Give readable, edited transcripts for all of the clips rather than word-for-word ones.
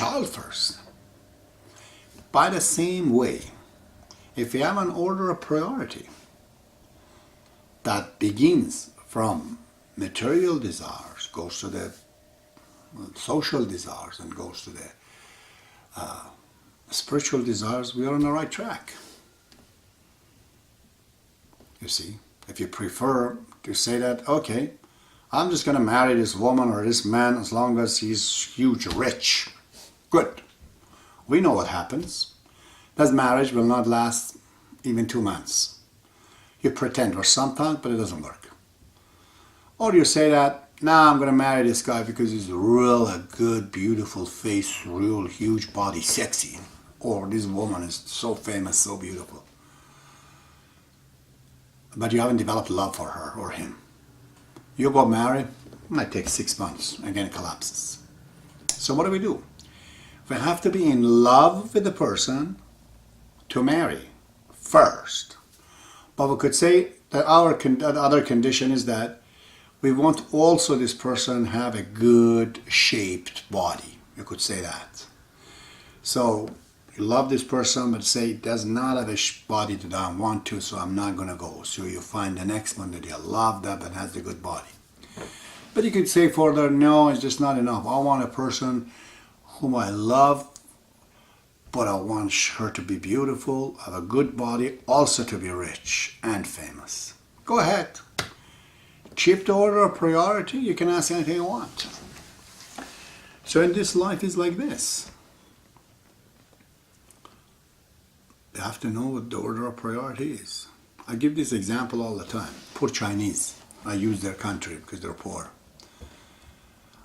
child first. By the same way, if you have an order of priority that begins from material desires, goes to the social desires, and goes to the spiritual desires, we are on the right track. You see, if you prefer to say that, okay, I'm just going to marry this woman or this man as long as he's huge rich. Good. We know what happens. That marriage will not last even 2 months. You pretend for sometimes, but it doesn't work. Or you say that, nah, I'm going to marry this guy because he's real a good, beautiful face, real huge body, sexy. Or this woman is so famous, so beautiful. But you haven't developed love for her or him. You go marry, it might take 6 months, again it collapses. So what do? We have to be in love with the person to marry first. But we could say that our other condition is that we want also this person have a good shaped body. You could say that. So you love this person, but say it does not have a body that I want to, so I'm not going to go. So you find the next one that you love that but has a good body. But you could say further, no, it's just not enough. I want a person whom I love, but I want her to be beautiful, have a good body, also to be rich and famous. Go ahead. Keep the order of priority. You can ask anything you want. So in this life is like this. You have to know what the order of priority is. I give this example all the time. Poor Chinese. I use their country because they're poor.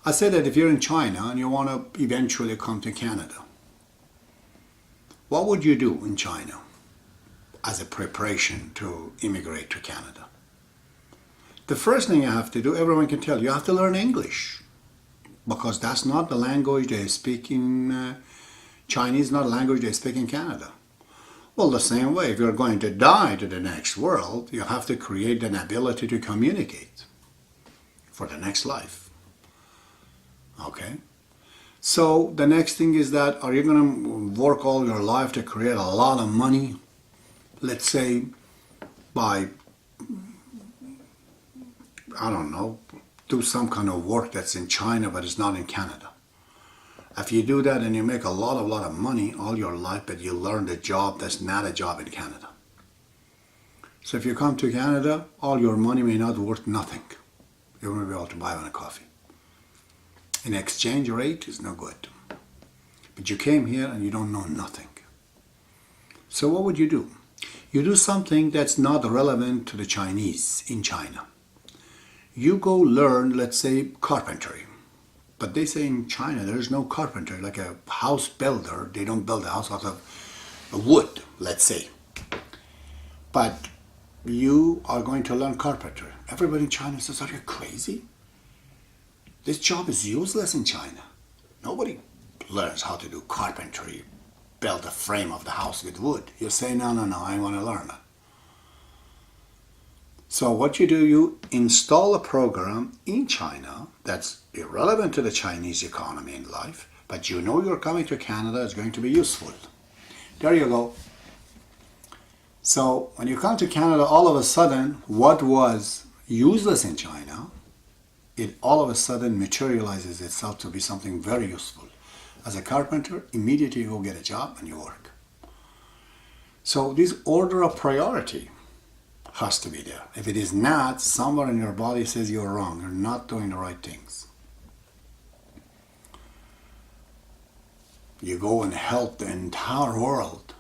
I say that if you're in China and you want to eventually come to Canada, what would you do in China as a preparation to immigrate to Canada? The first thing you have to do, everyone can tell you have to learn English, because that's not the language they speak in Chinese, not a language they speak in Canada. Well, the same way, if you're going to die to the next world, you have to create an ability to communicate for the next life. Okay? So the next thing is that, are you going to work all your life to create a lot of money? Let's say by, I don't know, do some kind of work that's in China but it's not in Canada. If you do that and you make a lot of money all your life, but you learn the job that's not a job in Canada. So if you come to Canada, all your money may not worth nothing. You won't be able to buy one a coffee. An exchange rate is no good. But you came here and you don't know nothing. So what would you do? You do something that's not relevant to the Chinese in China. You go learn, let's say, carpentry. But they say in China there's no carpenter, like a house builder. They don't build a house out of wood, let's say. But you are going to learn carpentry. Everybody in China says, are you crazy? This job is useless in China. Nobody learns how to do carpentry, build a frame of the house with wood. You say, no, I want to learn that. So what you do, you install a program in China that's irrelevant to the Chinese economy and life, but you know you're coming to Canada, it's going to be useful. There you go. So when you come to Canada, all of a sudden, what was useless in China, it all of a sudden materializes itself to be something very useful. As a carpenter, immediately you go get a job and you work. So this order of priority has to be there. If it is not, somewhere in your body says you're wrong, you're not doing the right things. You go and help the entire world,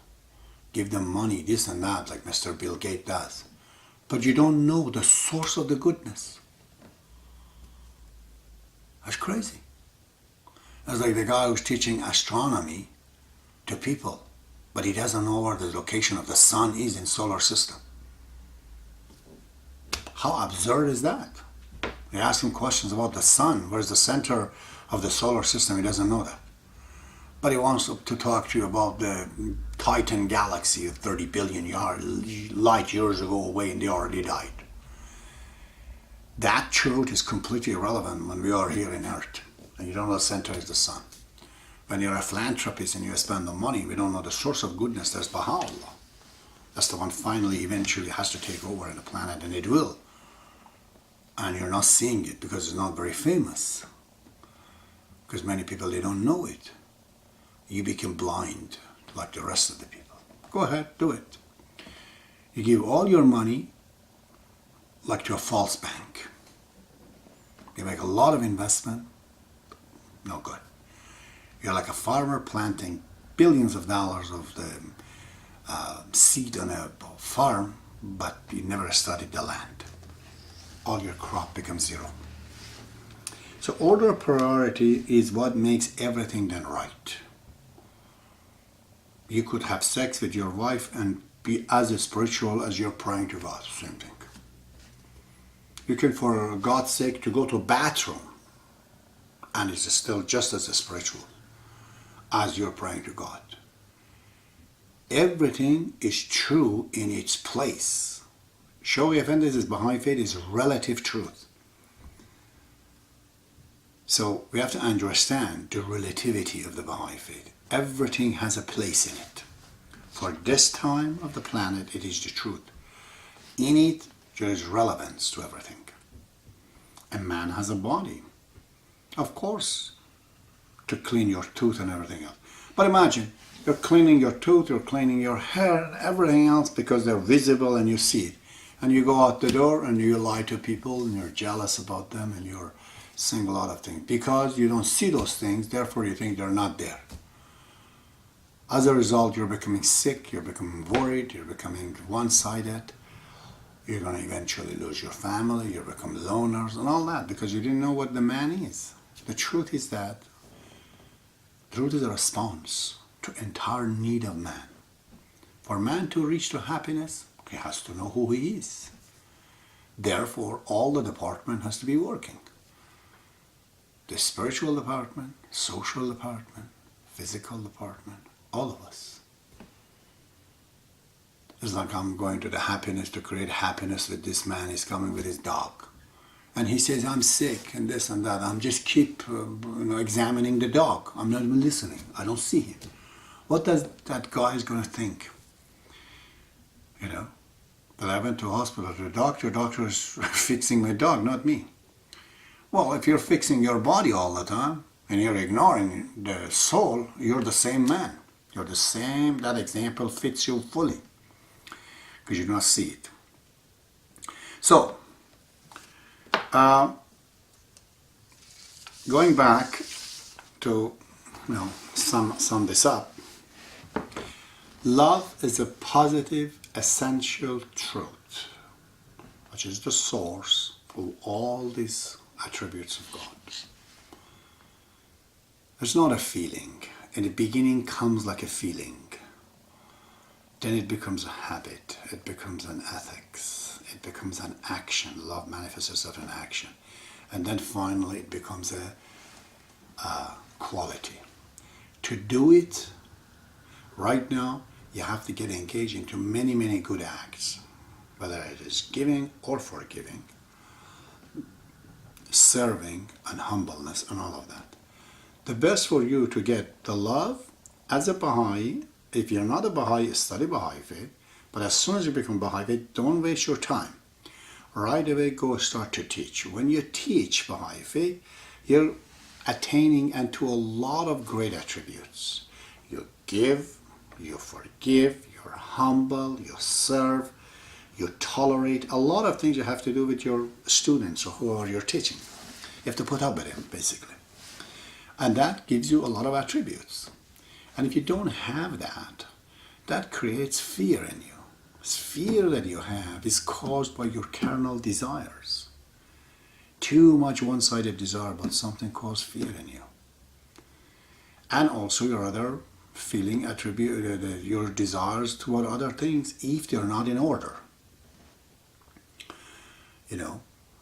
give them money, this and that, like Mr. Bill Gates does. But you don't know the source of the goodness. That's crazy. That's like the guy who's teaching astronomy to people, but he doesn't know where the location of the sun is in solar system. How absurd is that? You ask him questions about the sun, where's the center of the solar system, he doesn't know that. But he wants to talk to you about the Titan galaxy 30 billion light years ago away, and they already died. That truth is completely irrelevant when we are here in Earth, and you don't know the center is the sun. When you're a philanthropist and you spend the money, we don't know the source of goodness. There's Baha'ullah. That's the one finally, eventually has to take over in the planet, and it will. And you're not seeing it because it's not very famous. Because many people, they don't know it. You become blind like the rest of the people. Go ahead, do it. You give all your money like to a false bank. You make a lot of investment, no good. You're like a farmer planting billions of dollars of the seed on a farm, but you never studied the land. All your crop becomes zero. So order of priority is what makes everything done right. You could have sex with your wife and be as spiritual as you're praying to God. Same thing. You can, for God's sake, to go to a bathroom, and it's still just as spiritual as you're praying to God. Everything is true in its place. Shawi Effendi's Baha'i faith is relative truth. So we have to understand the relativity of the Baha'i faith. Everything has a place in it. For this time of the planet, it is the truth. In it, there is relevance to everything. A man has a body. Of course, to clean your tooth and everything else. But imagine, you're cleaning your tooth, you're cleaning your hair, and everything else because they're visible and you see it. And you go out the door and you lie to people and you're jealous about them and you're saying a lot of things. Because you don't see those things, therefore you think they're not there. As a result, you're becoming sick, you're becoming worried, you're becoming one-sided. You're going to eventually lose your family, you become loners and all that because you didn't know what the man is. The truth is that truth is a response to entire need of man. For man to reach to happiness, he has to know who he is. Therefore, all the department has to be working. The spiritual department, social department, physical department, all of us. It's like I'm going to the happiness to create happiness with this man. He's coming with his dog. And he says, I'm sick and this and that. I'm just keep examining the dog. I'm not even listening. I don't see him. What does that guy is going to think? That I went to a hospital to the doctor is fixing my dog, not me. Well, if you're fixing your body all the time and you're ignoring the soul, you're the same man. You're the same. That example fits you fully because you do not see it. So, going back to sum this up, love is a positive, essential truth, which is the source of all these attributes of God. It's not a feeling. In the beginning comes like a feeling. Then it becomes a habit. It becomes an ethics. It becomes an action. Love manifests itself in action. And then finally it becomes a quality. To do it right now, you have to get engaged into many, many good acts, whether it is giving or forgiving, serving and humbleness and all of that. The best for you to get the love as a Baha'i, if you're not a Baha'i, study Baha'i faith, but as soon as you become Baha'i faith, don't waste your time. Right away, go start to teach. When you teach Baha'i faith, you're attaining into a lot of great attributes. You give, you forgive, you're humble, you serve, you tolerate. A lot of things you have to do with your students or whoever you're teaching. You have to put up with them, basically. And that gives you a lot of attributes. And if you don't have that, that creates fear in you. This fear that you have is caused by your carnal desires. Too much one-sided desire about something causes fear in you. And also your other feeling attribute, your desires toward other things, if they're not in order.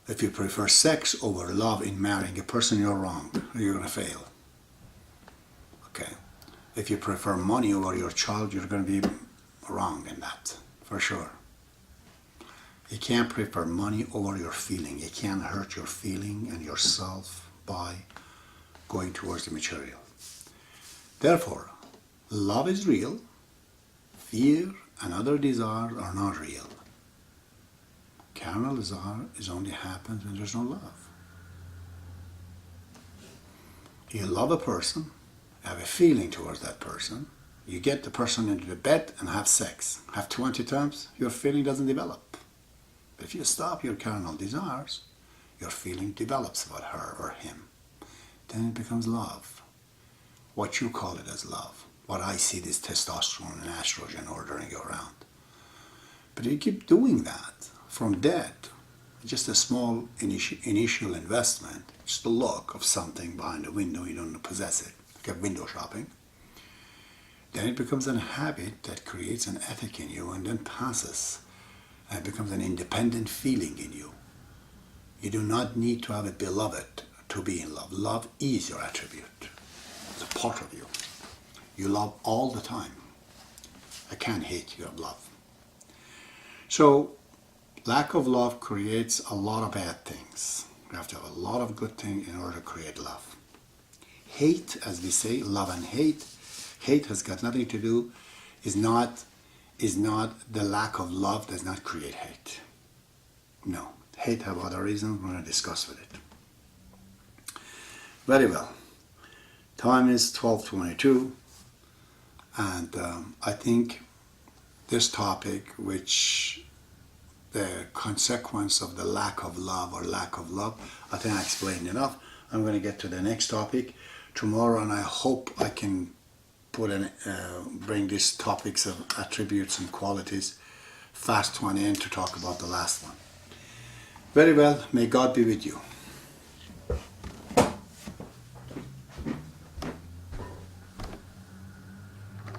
If you prefer sex over love in marrying a person, you're wrong. You're going to fail. Okay. If you prefer money over your child, you're going to be wrong in that, for sure. You can't prefer money over your feeling. You can't hurt your feeling and yourself by going towards the material. Therefore, love is real, fear and other desires are not real. Carnal desire is only happens when there's no love. You love a person, have a feeling towards that person, you get the person into the bed and have sex. Have 20 times, your feeling doesn't develop. But if you stop your carnal desires, your feeling develops about her or him. Then it becomes love. What you call it as love. What I see is testosterone and estrogen ordering you around. But if you keep doing that, from that, just a small initial investment, just the look of something behind the window, you don't possess it, like window shopping, then it becomes a habit that creates an ethic in you and then passes. And it becomes an independent feeling in you. You do not need to have a beloved to be in love. Love is your attribute. It's a part of you. You love all the time. I can't hate you of love. So, lack of love creates a lot of bad things. You have to have a lot of good things in order to create love. Hate, as we say, love and hate. Hate has got nothing to do, is not the lack of love does not create hate. No. Hate have other reasons we're going to discuss with it. Very well. Time is 12:22, and I think this topic, which the consequence of the lack of love or lack of love, I think I explained enough. I'm going to get to the next topic tomorrow, and I hope I can bring these topics of attributes and qualities fast to an end to talk about the last one. Very well. May God be with you.